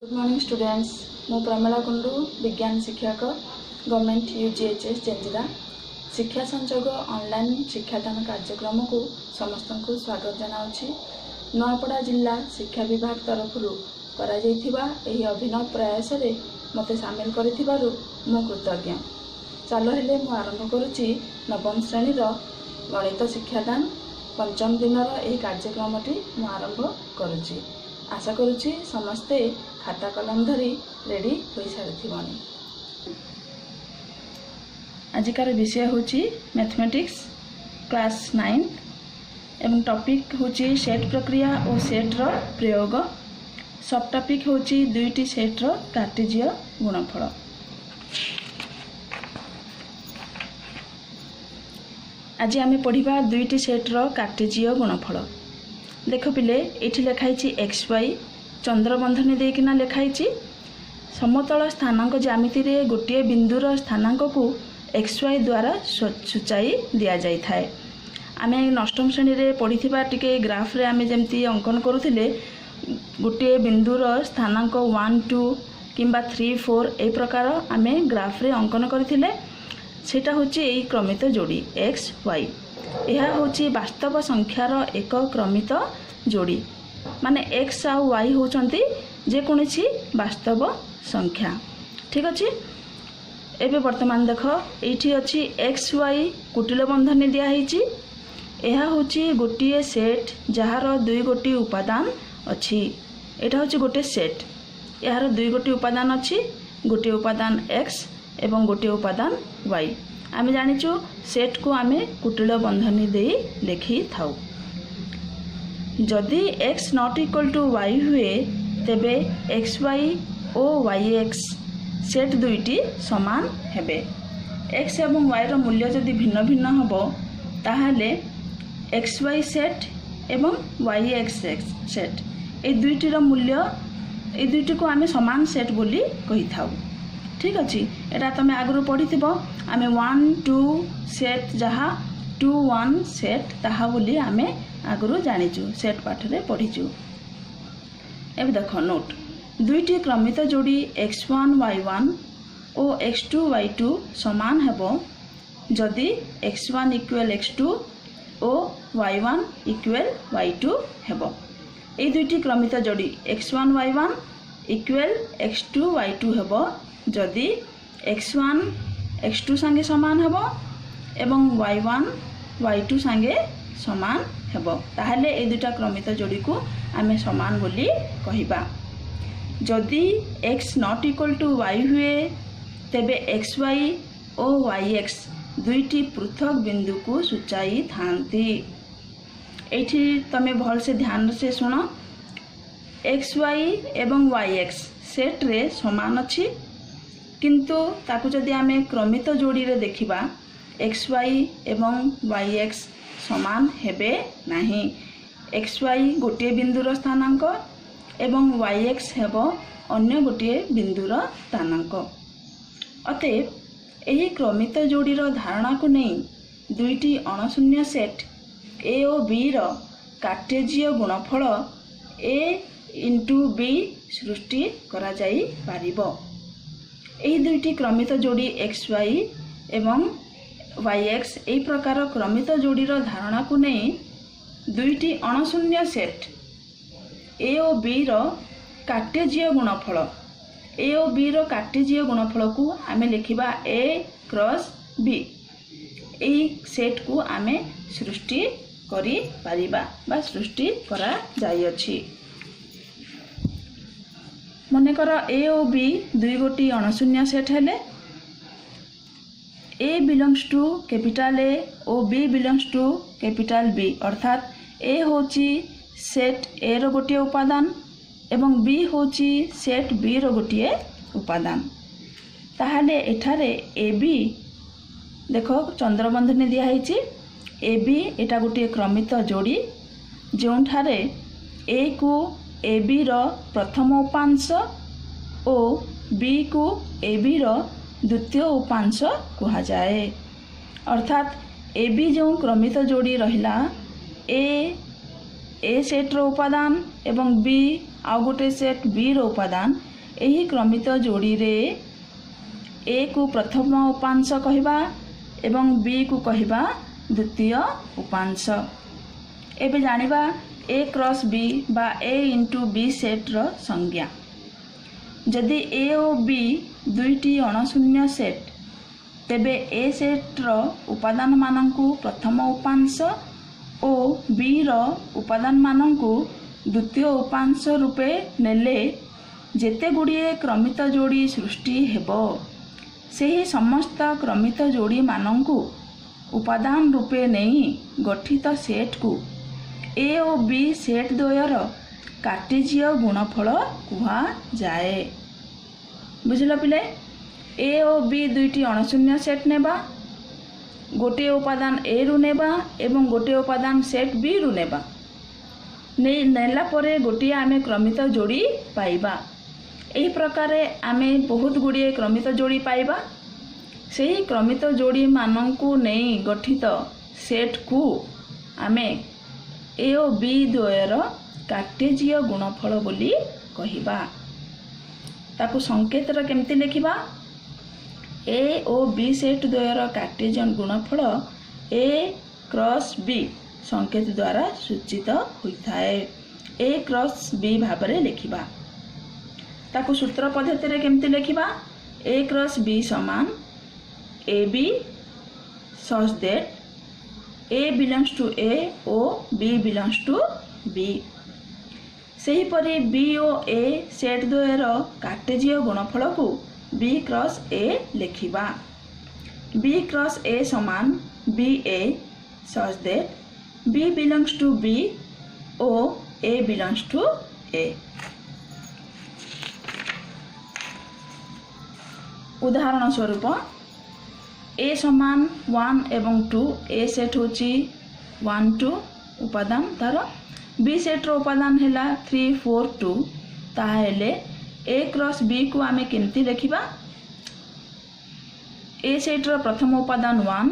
Good morning students. मु प्रमिला कुंडू विज्ञान शिक्षक गवर्नमेंट यूजीएचएस चेंजिरा शिक्षा संयोग ऑनलाइन शिक्षादान कार्यक्रम को समस्त को स्वागत जनाऊँगी। नुआपड़ा जिला शिक्षा विभाग तरफ एही अभिनव प्रयास रे मते सामिल करिथिबारु मु कृतज्ञ। चालो हेले मु आरंभ करुच्ची नवम श्रेणी गणित शिक्षादान पंचम दिनर एही कार्यक्रमटी मु आरंभ करुच्ची। आशा करुच्ची समस्ते खाता कलम धरी रेडी हो सारी। आजिकार विषय होची मैथमेटिक्स क्लास 9 एवं टॉपिक होची सेट प्रक्रिया और सेट रो प्रयोग। सब टॉपिक होची दुईटी सेट रो कार्टेजीय गुणफल। आज आमे पढ़िबा दुईटी सेट रो कार्टेजीय गुणफल। देख पिले एठी लिखाई एक्स वाई चंद्रबंधनी देकिना लिखाई समतल स्थानांक ज्यामिति रे गोटे बिंदुर स्थानांक को एक्स वाई द्वारा सूचाई दिया जाई थाए। आमे नष्टम श्रेणी रे पढ़िथिबा टिके ग्राफ रे आमे जेमती अंकन करूथिले गोटे बिंदुर स्थानांक 1 2 किंबा 3 4 ए प्रकार आमे ग्राफ रे अंकन करथिले। सेटा होची एई क्रमित जोड़ी एक्स वाई। यह होची वास्तव संख्यार एक क्रमित जोड़ी माने एक्स आ वाई होचंती जे कोनोसी वास्तव संख्या। ठीक अछि। एबे वर्तमान देख एठी अछि एक्स वाई कुटिल बंधनी दिया हिची। यह होची गोटिए सेट जहार दुई गोटी उपादान अछि। एटा होची गोटे सेट यार दुई गोटी उपादान अछि। गोटे उपादान एक्स एवं गोटे उपादान वाई। आमे जानिचु सेट को आमे कुटिल बंधनी दे लिखि थाउ। जदि x not equal to y हुए तेबे एक्स वाई और वाई एक्स सेट दुईटी समान हेबे। x एवं y रो मूल्य जदि भिन्न भिन्न हबो ताहाले एक्स वाई सेट एवं वाई एक्स सेट ए दुईटी रो मूल्य ए दुईटी को आमे समान सेट बोली कहि थाउ। ठीक अछि। एटा तमे आगु पढ़ी थिबो आमे 1 2 सेट जहा 2 1 सेट ताहा बोली आमे आगु जानिचु सेट पाठ रे पढ़ीचु। एबे देखो नोट दुईटी क्रमित जोड़ी x1 y1 और x2 y2 समान हेबो जदि x1 इक्वल x2 और y1 इक्वल y2 हेबो। ए दुईटी क्रमित जोड़ी x1 y1 equal x2 y2 हेबो जदि x1 x2 संगे समान हेबो एवं y1 y2 संगे समान हेबो ताहले ए दुटा क्रमित जोड़ी को आमे समान बोली कहिबा। जदि x not equal to y हुए तेबे xy और yx दुईटी पृथक बिंदु को सूचाई थांती। एठी तमे भल से ध्यान से सुनो xy एवं yx सेट रे समान अछि किंतु ताकु जदि आमे क्रमित जोड़ी रे देखिबा एक्स वाई एवं वाई एक्स समान हेबे नाही। एक्स वाई गोटे बिंदुर स्थानांक एवं वाई एक्स हेबो अन्य गोटे बिंदुर स्थानांक। अतएव एही क्रमित जोड़ीर धारणा को नहीं दुईटी अणशून्य सेट ए और बी रो कार्टेजीय गुणफल ए इंटू बी सृष्टि करा जाई पारिबो। एही दुईटी क्रमित जोड़ी एक्स वाई एवं वाई एक्स एही प्रकार क्रमित जोड़ीर धारणा को नहीं दुईटी अणशून्य सेट ए और बी रो कार्टेजीय गुणफल ए और बी रो कार्टेजीय गुणफल को आमे लिखिबा ए क्रॉस बी। एही सेट को आमे सृष्टि करि पारिबा बा सृष्टि करा जाई अछि। मनेकर ए और बी दुई गोटी अणशून्य सेट हेले a belongs to capital A और B belongs to capital B अर्थात ए होची सेट ए रो गोटे उपादान एवं बी होची सेट बी रो गोटे उपादान। ताहाले एठारे ए बी देखो चंद्रबंधनी दिया हिची ए बी एटा गोटे क्रमित जोड़ी जोंठारे ए को ए बी रो प्रथम उपांश और बी को ए बी रो द्वितीय उपांश कहा जाए। अर्थात ए बी जो क्रमित जोड़ी रहिला ए सेट रो उपादान एवं बी आउ गोटे सेट बी रो उपादान ଏହି क्रमित जोड़ी रे ए को प्रथम उपांश कहवा एवं बी को कहवा द्वितीय उपांश। एबे जानिबा ए क्रॉस बी बा ए इंटू बी सेट रो संज्ञा। जदि ए और बी दुईटी अणशून्य सेट तेबे ए सेट रो उपादान मानंकु प्रथम उपांश और बी रो उपादान मानंकु द्वितीय उपांश रूपे नेले जेते गुड़िए क्रमित जोड़ी सृष्टि हेबो सेही समस्त क्रमित जोड़ी मानंकु उपादान रूपे नहीं गठित सेट को ए और बी सेट द्वयर कार्टेजीय गुणफल कुहा जाए। बुझिल पिले, ए और बी दुईटी अणशून्य सेट नेबा, गोटे उपादान ए रु नेबा एवं गोटे उपादान सेट बी रु नेबा, नेला परे गोटे आमे क्रमित जोड़ी पाइबा। एही प्रकार आमे बहुत गुड़िए क्रमित जोड़ी पाइबा। सेही क्रमित जोड़ी मानंकु नहीं गठित सेट को आमे ए और बी द्वयर कार्टेजीय गुणफल बोली कहिबा। ताकु संकेत रे केमती लिखिबा, ए और B set द्वयर Cartesian गुणफल A cross B संकेत द्वारा सूचित होइथाए। ए क्रॉस बी भाबरे लिखिबा। ताकु सूत्र पद्धति रे केमती लिखिबा, ए क्रॉस बी समान A B such that A belongs to A और बी बिलोंग्स टू बी। सही परी बी और ए सेट द्वयर कार्टेजीय गुणफल को बी क्रॉस ए लिखिबा। बी क्रॉस ए समान B A such that B belongs to B और ए बिलोंग्स टू ए। उदाहरण स्वरूप ए समान 1 एवं 2 ए सेट होची 1 2 उपादान तार बी सेट रो उपादान हैला 3 4 2 ताहेले ए क्रॉस बी को आमे केमती लिखिबा, ए सेट रो प्रथम उपादान 1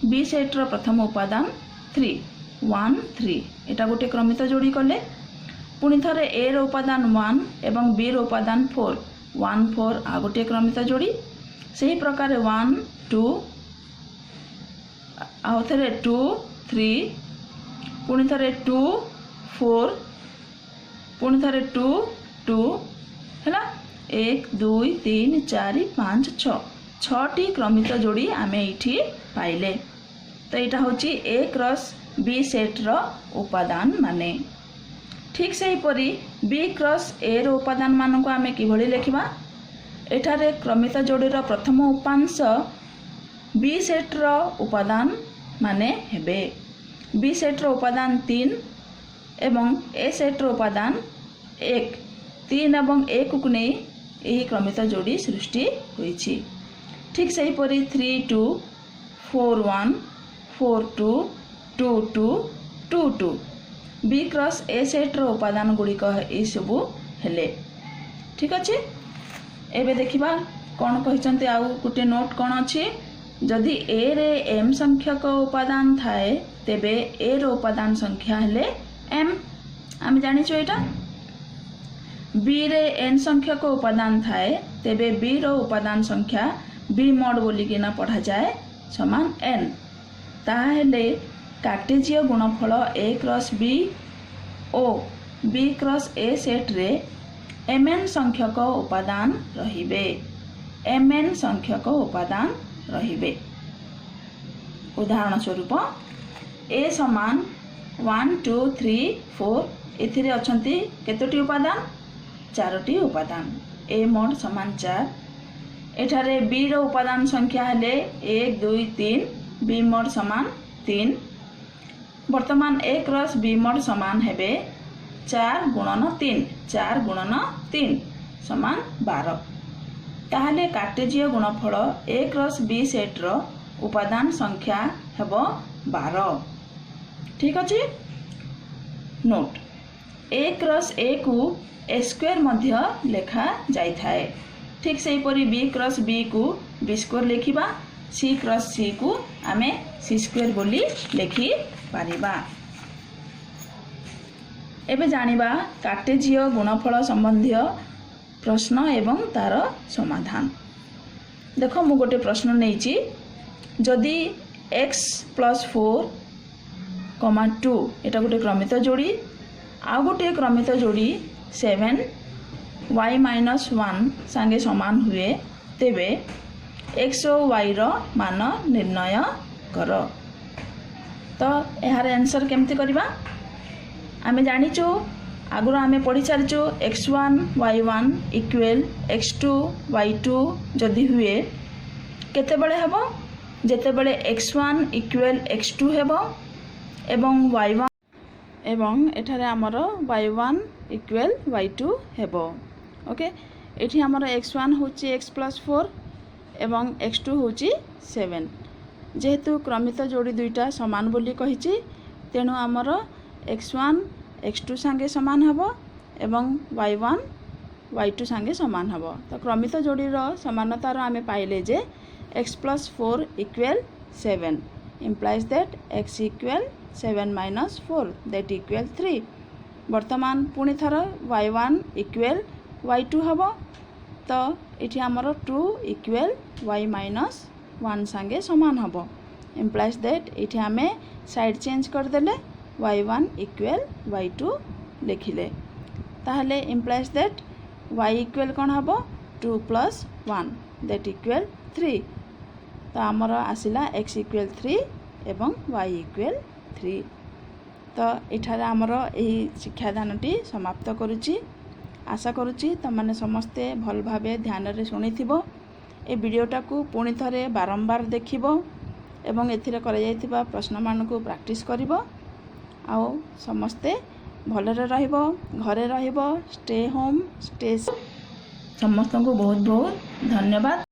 बी सेट रो प्रथम उपादान 3 1 3 एटा गोटे क्रमित जोड़ी कले। पुणी थरे ए रो उपादान 1 एवं बी रो उपादान 4 1 4 आ गोटे क्रमित जोड़ी। सही प्रकार 1 2 आउ थरे 2 3 पुणी थरे 2 4 पुणी थरे 2 2 हैला 1 2 3 4 5 6 6टी क्रमित जोड़ी आमे इठी पाइले। तो यहाँ होची ए क्रॉस बी सेट रो उपादान माने। ठीक से परी बी क्रॉस ए रो उपादान मान को आमे किभली लिखिबा, एठारे क्रमित जोड़ी रो प्रथम उपांश बी सेट रो उपादान माने हेबे। बी सेट रो उपादान 3 एवं ए सेट रो उपादान 1 3 एवं 1 को नहीं यही क्रमित जोड़ी सृष्टि होईछि। ठीक से परी 3 2 4 1 4 2 2 2 2 2 बी क्रॉस ए सेट रो उपादान गुड़िक ये सबू हेले। ठीक अच्छे। एबे देखिबा कौन कहते आउ गोटे नोट कौन अच्छी, जदि ए रे एम संख्यक उपादान थाए तेबे ए रो उपादान संख्या हेले एम। आम जानिछु एटा। बी रे एन संख्यक उपादान थाए तेबे बी रो उपादान संख्या बी मॉड बोली किना पढ़ा जाए समान एन। ताहेले कार्टेजीय गुणफल ए क्रॉस बी ओ बी क्रॉस ए सेट रे एम एन संख्यक उपादान रहिबे। एम एन संख्यक उपादान रहिबे। उदाहरण स्वरूप ए समान 1 2 3 4 एथिरे अछंती केतोटी उपादान 4टी उपादान। ए मोड समान 4। एठारे बी रो उपादान संख्या हेले 1 2 3 बी मोड समान 3। वर्तमान ए क्रॉस बी मोड समान हेबे 4 गुणन 3 4 गुणन 3 समान 12। ताहले कार्टेजीय गुणफल ए क्रॉस बी सेट रो उपादान संख्या हेबो 12। ठीक अछि। नोट ए क्रॉस ए को ए स्क्वायर मध्य लेखा जाई थाए। ठीक से परी बी क्रॉस बी को बी स्क्वायर लिखिबा, सी क्रॉस सी को आमे सी स्क्वायर बोली लिखि पारिबा। एबे जानिबा कार्टेजीय गुणफल संबंधी प्रश्न एवं तार समाधान। देख मु गोटे प्रश्न नहीं जदि x + 4, 2 एटा गोटे क्रमित जोड़ी आ गोटे क्रमित जोड़ी 7 y - 1 संगे समान हुए तेबे x और y रो मान निर्णय कर। तो यार आंसर केमती करबा आमे जानिचु आगुर आमे पढ़ी सारिचु x1 y1 equal x2 y2 जदि हुए केते बळे हेबो जेते बळे x1 इक्वल x2 हेबो एवं y1 एवं एठारे हमर y1 इक्वल y2 हेबो। ओके एठी हमर x1 होची x + 4 एवं x2 होची 7 जेहेतु क्रमित जोड़ी दुईटा समान बोली कहिची तेणु हमर x1 x2 संगे समान हबो एवं y1 y2 संगे समान हबो। तो क्रमित जोड़ी रो समानतार आमे पाइले जे x + 4 equal 7 implies that x equal 7 - 4 that equal 3। वर्तमान पुणी थर y1 इक्वल y2 हबो तो इठी हमर 2 इक्वल y - 1 संगे समान हबो implies that इठी आमे साइड चेंज कर देले y1 इक्वल y2 लिखिले ताहले implies that y इक्वल कोन हबो 2 + 1 that equal 3। तो हमर आसिला x इक्वल 3 एवं y इक्वल 3। तो एठारे हमर एही शिक्षादानटी समाप्त करूची। आशा करूची तमने समस्ते भल भाबे ध्यान रे सुनिथिबो। ए वीडियोटा को पुणी थरे बारंबार देखिबो एवं एथिरे करा जायतिबा प्रश्न मान को प्रैक्टिस करिबो। आउ समस्ते भलरे रहिबो घरे रहिबो स्टे होम स्टे समस्त को बहुत बहुत धन्यवाद।